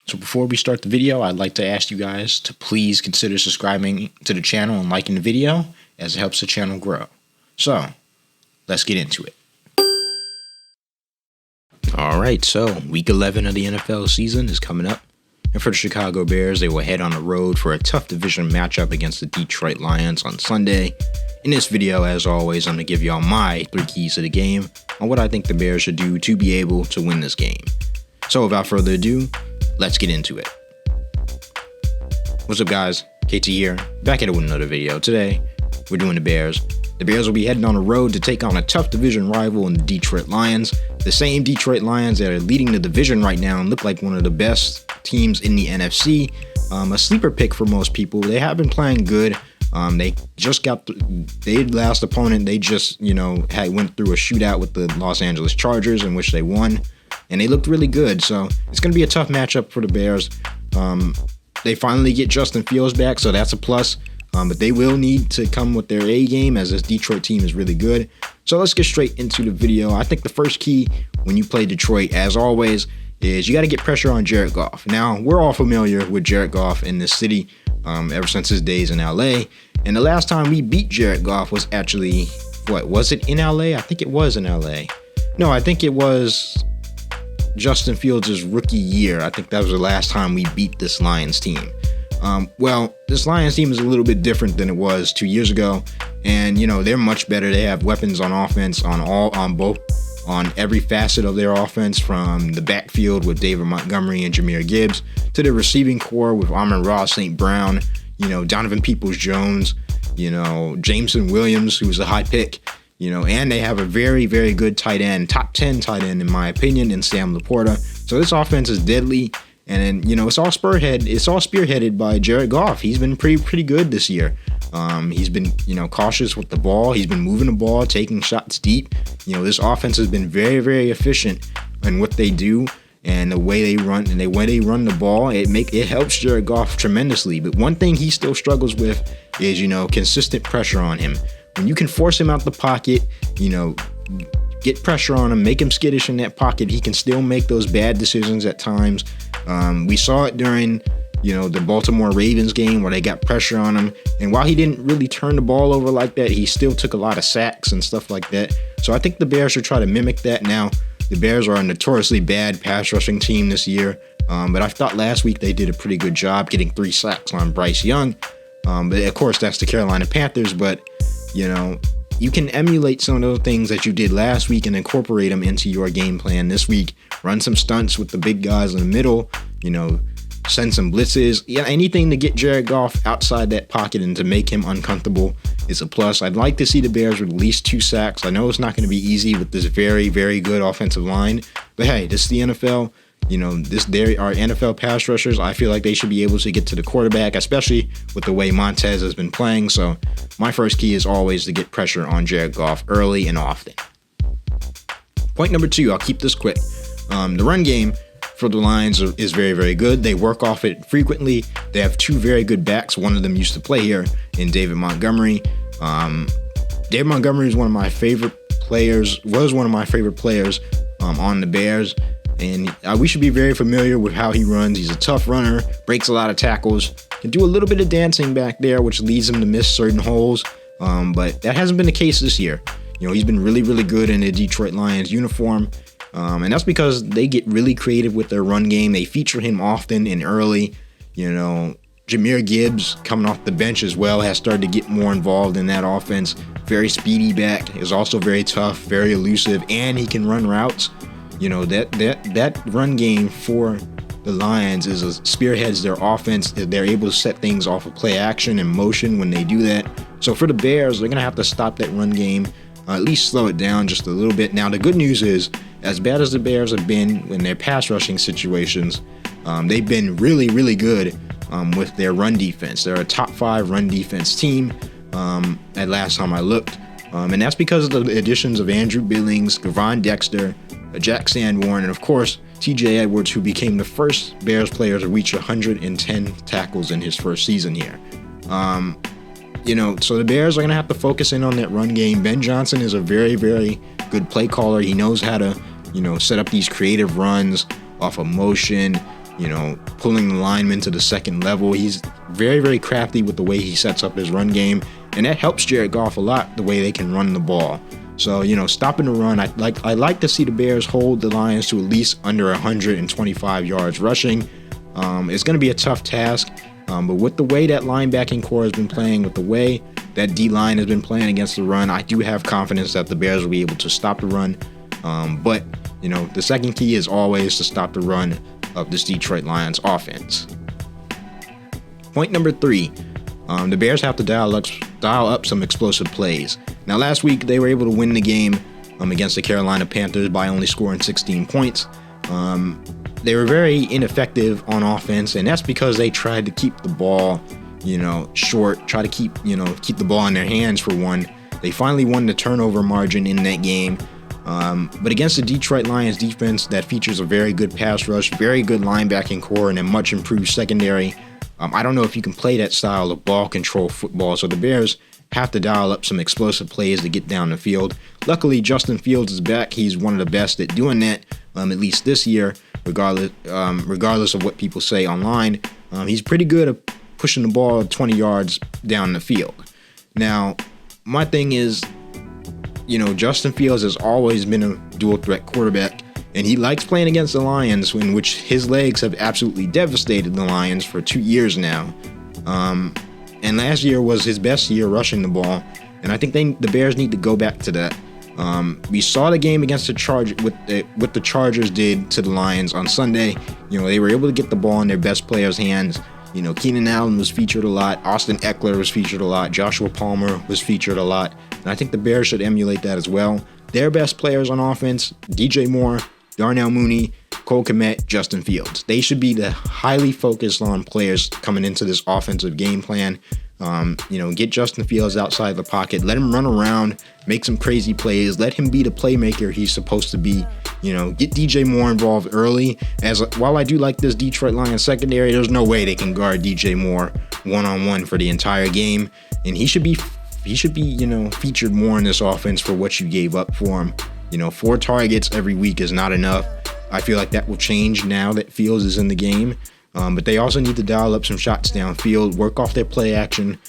So before we start the video, I'd like to ask you guys to please consider subscribing to the channel and liking the video, as it helps the channel grow. So let's get into it. Alright, so week 11 of the NFL season is coming up. And for the Chicago Bears, they will head on the road for a tough division matchup against the Detroit Lions on Sunday. In this video, as always, I'm going to give y'all my 3 keys to the game on what I think the Bears should do to be able to win this game. So without further ado, let's get into it. What's up, guys? KT here, back at it with another video. Today, we're doing the Bears. The Bears will be heading on the road to take on a tough division rival in the Detroit Lions. The same Detroit Lions that are leading the division right now and look like one of the best teams in the NFC. A sleeper pick for most people. They have been playing good. They just got their last opponent. They just, went through a shootout with the Los Angeles Chargers in which they won, and they looked really good. So it's going to be a tough matchup for the Bears. They finally get Justin Fields back, so that's a plus. But they will need to come with their A game, as this Detroit team is really good. So let's get straight into the video. I think the first key when you play Detroit, as always, is you got to get pressure on Jared Goff. Now, we're all familiar with Jared Goff in this city ever since his days in LA. And the last time we beat Jared Goff was actually, was it in LA? I think it was in LA. No, I think it was Justin Fields' rookie year. I think that was the last time we beat this Lions team. Well, this Lions team is a little bit different than it was 2 years ago, and they're much better. They have weapons on offense on every facet of their offense, from the backfield with David Montgomery and Jahmyr Gibbs to the receiving core with Amon-Ra St. Brown, Donovan Peoples-Jones, Jameson Williams, who's a high pick, and they have a very, very good tight end, top 10 tight end in my opinion, in Sam Laporta. So this offense is deadly. And then, it's all spearheaded by Jared Goff. He's been pretty good this year. He's been, cautious with the ball. He's been moving the ball, taking shots deep. This offense has been very, very efficient in what they do and the way they run the ball. It helps Jared Goff tremendously. But one thing he still struggles with is, consistent pressure on him. When you can force him out the pocket, get pressure on him, make him skittish in that pocket, he can still make those bad decisions at times. We saw it during, the Baltimore Ravens game where they got pressure on him. And while he didn't really turn the ball over like that, he still took a lot of sacks and stuff like that. So I think the Bears should try to mimic that. Now, the Bears are a notoriously bad pass rushing team this year. But I thought last week they did a pretty good job getting 3 sacks on Bryce Young. But of course, that's the Carolina Panthers. But, you can emulate some of those things that you did last week and incorporate them into your game plan this week. Run some stunts with the big guys in the middle, send some blitzes. Yeah, anything to get Jared Goff outside that pocket and to make him uncomfortable is a plus. I'd like to see the Bears with at least 2 sacks. I know it's not going to be easy with this very, very good offensive line, but hey, this is the NFL. There are NFL pass rushers. I feel like they should be able to get to the quarterback, especially with the way Montez has been playing. So my first key is always to get pressure on Jared Goff early and often. Point number 2, I'll keep this quick. The run game for the Lions is very, very good. They work off it frequently. They have 2 very good backs. One of them used to play here in David Montgomery. David Montgomery is one of my favorite players, on the Bears. And we should be very familiar with how he runs. He's a tough runner, breaks a lot of tackles, can do a little bit of dancing back there, which leads him to miss certain holes. But that hasn't been the case this year. He's been really, really good in the Detroit Lions uniform. And that's because they get really creative with their run game. They feature him often and early. Jahmyr Gibbs, coming off the bench as well, has started to get more involved in that offense. Very speedy back, is also very tough, very elusive, and he can run routes. That run game for the Lions spearheads their offense. They're able to set things off of play action and motion when they do that. So for the Bears, they're going to have to stop that run game, at least slow it down just a little bit. Now, the good news is, as bad as the Bears have been in their pass rushing situations, they've been really, really good with their run defense. They're a top 5 run defense team at last time I looked. And that's because of the additions of Andrew Billings, Gavon Dexter, Jack Sanborn, and of course, TJ Edwards, who became the first Bears player to reach 110 tackles in his first season here. So the Bears are going to have to focus in on that run game. Ben Johnson is a very, very good play caller. He knows how to, set up these creative runs off of motion, pulling the linemen to the second level. He's very, very crafty with the way he sets up his run game, and that helps Jared Goff a lot, the way they can run the ball. So, stopping the run, I like to see the Bears hold the Lions to at least under 125 yards rushing. It's going to be a tough task, but with the way that linebacking core has been playing, with the way that D-line has been playing against the run, I do have confidence that the Bears will be able to stop the run. But the second key is always to stop the run of this Detroit Lions offense. Point number 3, the Bears have to dial up some explosive plays. Now, last week they were able to win the game against the Carolina Panthers by only scoring 16 points. They were very ineffective on offense, and that's because they tried to keep the ball, short, try to keep the ball in their hands for one. They finally won the turnover margin in that game. But against the Detroit Lions defense that features a very good pass rush, very good linebacking core, and a much improved secondary, I don't know if you can play that style of ball control football. So the Bears have to dial up some explosive plays to get down the field. Luckily, Justin Fields is back. He's one of the best at doing that, at least this year, regardless of what people say online. He's pretty good at pushing the ball 20 yards down the field. Now, my thing is, Justin Fields has always been a dual threat quarterback, and he likes playing against the Lions, in which his legs have absolutely devastated the Lions for 2 years now. And last year was his best year rushing the ball, and I think the Bears need to go back to that. We saw the game against what the Chargers did to the Lions on Sunday. They were able to get the ball in their best players' hands. Keenan Allen was featured a lot. Austin Eckler was featured a lot. Joshua Palmer was featured a lot. And I think the Bears should emulate that as well. Their best players on offense, DJ Moore, Darnell Mooney, Cole Kmet, Justin Fields. They should be the highly focused on players coming into this offensive game plan. Get Justin Fields outside the pocket. Let him run around, make some crazy plays. Let him be the playmaker he's supposed to be. Get DJ Moore involved early. While I do like this Detroit Lions secondary, there's no way they can guard DJ Moore one-on-one for the entire game. And he should be featured more in this offense for what you gave up for him. 4 targets every week is not enough. I feel like that will change now that Fields is in the game. But they also need to dial up some shots downfield, work off their play action,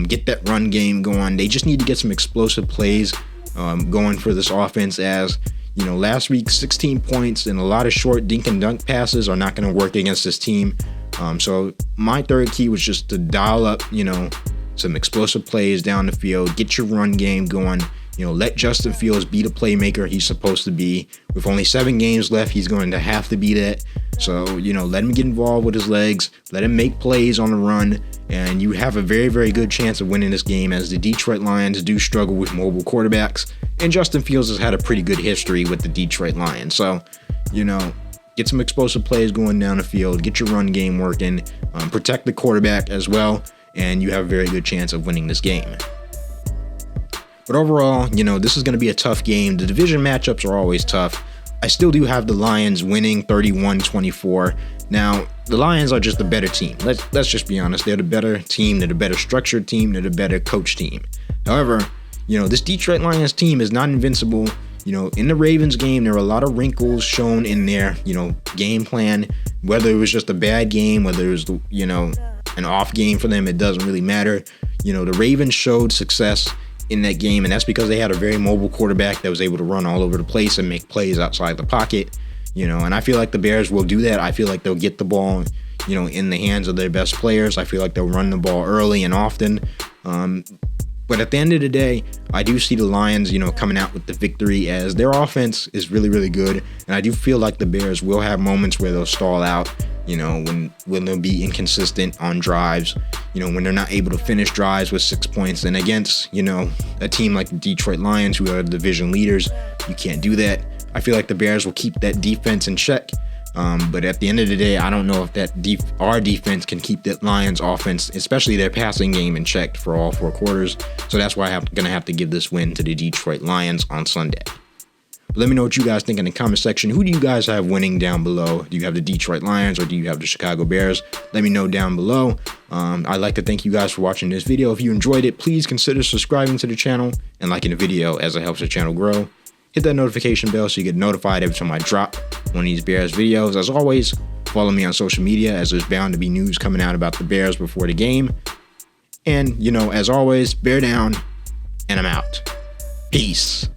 get that run game going. They just need to get some explosive plays going for this offense, as last week 16 points and a lot of short dink and dunk passes are not going to work against this team. So my third key was just to dial up, some explosive plays down the field, get your run game going. Let Justin Fields be the playmaker he's supposed to be. With only 7 games left, he's going to have to be that. So, let him get involved with his legs. Let him make plays on the run. And you have a very, very good chance of winning this game, as the Detroit Lions do struggle with mobile quarterbacks. And Justin Fields has had a pretty good history with the Detroit Lions. So, get some explosive plays going down the field. Get your run game working. Protect the quarterback as well. And you have a very good chance of winning this game. But overall, this is going to be a tough game. The division matchups are always tough. I still do have the Lions winning 31-24. Now, the Lions are just a better team. Let's just be honest. They're the better team. They're the better structured team. They're the better coach team. However, this Detroit Lions team is not invincible. In the Ravens game, there were a lot of wrinkles shown in their, game plan. Whether it was just a bad game, whether it was, an off game for them, it doesn't really matter. The Ravens showed success in that game, and that's because they had a very mobile quarterback that was able to run all over the place and make plays outside the pocket. And I feel like the Bears will do that. I feel like they'll get the ball, in the hands of their best players. I feel like they'll run the ball early and often. But at the end of the day, I do see the Lions, coming out with the victory, as their offense is really, really good. And I do feel like the Bears will have moments where they'll stall out, when they'll be inconsistent on drives, when they're not able to finish drives with 6 points. And against, a team like the Detroit Lions, who are the division leaders, you can't do that. I feel like the Bears will keep that defense in check. But at the end of the day, I don't know if our defense can keep that Lions offense, especially their passing game, in check for all 4 quarters. So that's why I'm going to have to give this win to the Detroit Lions on Sunday. But let me know what you guys think in the comment section. Who do you guys have winning down below? Do you have the Detroit Lions or do you have the Chicago Bears? Let me know down below. I'd like to thank you guys for watching this video. If you enjoyed it, please consider subscribing to the channel and liking the video, as it helps the channel grow. Hit that notification bell so you get notified every time I drop one of these Bears videos. As always, Follow me on social media, as there's bound to be news coming out about the Bears before the game. And, as always, bear down, and I'm out. Peace.